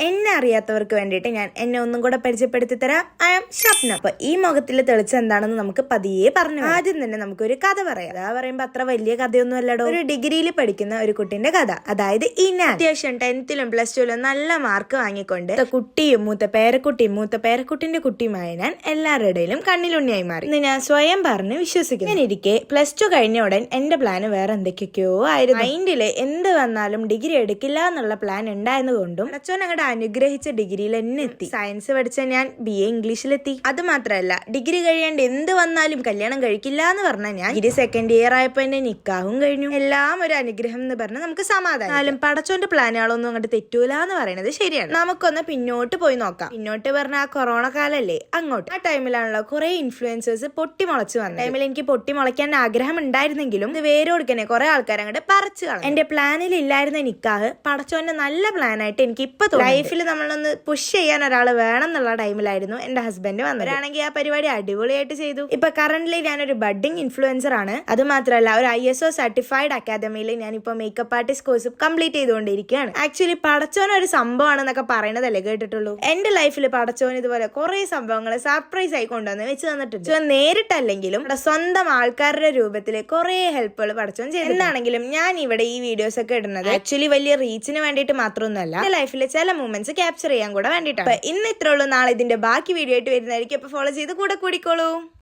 എന്നെ അറിയാത്തവർക്ക് വേണ്ടിയിട്ട് ഞാൻ എന്നെ ഒന്നും കൂടെ പരിചയപ്പെടുത്തി തരാം. I am Shapna. അപ്പൊ ഈ മുഖത്തിൽ തെളിച്ച എന്താണെന്ന് നമുക്ക് പതിയെ പറഞ്ഞു. ആദ്യം തന്നെ നമുക്കൊരു കഥ പറയാം. കഥ പറയുമ്പോ അത്ര വലിയ കഥയൊന്നും അല്ലടോ. ഒരു ഡിഗ്രിയിൽ പഠിക്കുന്ന ഒരു കുട്ടിന്റെ കഥ. അതായത് ഇനാൻ അത്യാവശ്യം 10th-ലും +2-ലും നല്ല മാർക്ക് വാങ്ങിക്കൊണ്ട് കുട്ടിയും മൂത്ത പേരക്കുട്ടിന്റെ കുട്ടിയുമായ ഞാൻ എല്ലാവരുടെ ഇടയിലും കണ്ണിലുണ്ണിയായി മാറി. ഇന്ന് ഞാൻ സ്വയം പറഞ്ഞ് വിശ്വസിക്കുന്നു. ഞാനിരിക്കെ +2 കഴിഞ്ഞ ഉടൻ എന്റെ പ്ലാന് വേറെ എന്തൊക്കെയൊക്കെയോ ആയിരുന്നു. മൈൻഡില് എന്ത് വന്നാലും ഡിഗ്രി എടുക്കില്ല എന്നുള്ള പ്ലാൻ ഉണ്ടായിരുന്നുകൊണ്ടും അച്ഛൻ അങ്ങോട്ട് അനുഗ്രഹിച്ച ഡിഗ്രിയിൽ എന്നെ എത്തി. സയൻസ് പഠിച്ച ഞാൻ BA ഇംഗ്ലീഷിലെത്തി. അത് മാത്രമല്ല, ഡിഗ്രി കഴിയാണ്ട് എന്ത് വന്നാലും കല്യാണം കഴിക്കില്ല എന്ന് പറഞ്ഞ ഞാൻ ഡിഗ്രി 2nd ഇയർ ആയപ്പോ എന്റെ നിക്കാഹും കഴിഞ്ഞു. എല്ലാം ഒരു അനുഗ്രഹം എന്ന് പറഞ്ഞ് നമുക്ക് സമാധാനം. എന്നാലും പടച്ചോന്റെ പ്ലാനുകളൊന്നും അങ്ങോട്ട് തെറ്റൂല എന്ന് പറയുന്നത് ശരിയാണ്. നമുക്കൊന്ന് പിന്നോട്ട് പോയി നോക്കാം. പിന്നോട്ട് പറഞ്ഞ ആ കൊറോണ കാലല്ലേ, അങ്ങോട്ട്. ആ ടൈമിലാണല്ലോ കുറെ ഇൻഫ്ലുവൻസേഴ്സ് പൊട്ടിമുളച്ചു വന്നത്. ടൈമിൽ എനിക്ക് പൊട്ടിമുളയ്ക്കാൻ ആഗ്രഹം ഉണ്ടായിരുന്നെങ്കിലും ഇത് വേരോടുക്കനെ കുറെ ആൾക്കാർ അങ്ങോട്ട് പറിച്ചു കളഞ്ഞു. എന്റെ പ്ലാനിൽ ഇല്ലായിരുന്ന നിക്കാഹ് പടച്ചോന്റെ നല്ല പ്ലാനായിട്ട് എനിക്ക് ഇപ്പൊ ലൈഫിൽ നമ്മളൊന്ന് പുഷ് ചെയ്യാൻ ഒരാൾ വേണം എന്നുള്ള ടൈമിലായിരുന്നു എന്റെ ഹസ്ബൻഡ് വന്നവരാണെങ്കിൽ ആ പരിപാടി അടിപൊളിയായിട്ട് ചെയ്തു. ഇപ്പൊ കറന്റ്ലി ഞാനൊരു ബഡ്ഡിംഗ് ഇൻഫ്ലുവൻസർ ആണ്. അത് മാത്രമല്ല, ഒരു ISO സർട്ടിഫൈഡ് അക്കാദമിയിൽ ഞാൻ ഇപ്പൊ മേക്കപ്പ് ആർട്ടിസ്റ്റ് കോഴ്സ് കംപ്ലീറ്റ് ചെയ്തുകൊണ്ടിരിക്കുകയാണ്. ആക്ച്വലി പടച്ചോൻ ഒരു സംഭവമാണെന്നൊക്കെ പറയുന്നതല്ലേ കേട്ടിട്ടുള്ളൂ. എന്റെ ലൈഫിൽ പടച്ചോൻ ഇതുപോലെ കുറെ സംഭവങ്ങൾ സർപ്രൈസ് ആയി കൊണ്ടുവന്ന് വെച്ച് തന്നിട്ടുണ്ട്. നേരിട്ടല്ലെങ്കിലും സ്വന്തം ആൾക്കാരുടെ രൂപത്തിൽ കുറെ ഹെൽപ്പുകൾ പടച്ചോൻ ചെയ്തു. എന്താണെങ്കിലും ഞാൻ ഇവിടെ ഈ വീഡിയോസ് ഒക്കെ ഇടുന്നത് ആക്ച്വലി വലിയ റീച്ചിന് വേണ്ടിയിട്ട് മാത്രമൊന്നുമല്ല, എന്റെ ലൈഫിലെ ചില മൂമെന്റ്സ് ക്യാപ്ചർ ചെയ്യാൻ കൂടെ വേണ്ടിയിട്ടാണ്. ഇന്ന് ഇത്രേ ഉള്ളൂ. നാളെ ഇതിന്റെ ബാക്കി വീഡിയോ ആയിട്ട് വരുന്നതായിരിക്കും. അപ്പൊ ഫോളോ ചെയ്ത് കൂടെ കൂടിക്കോളൂ.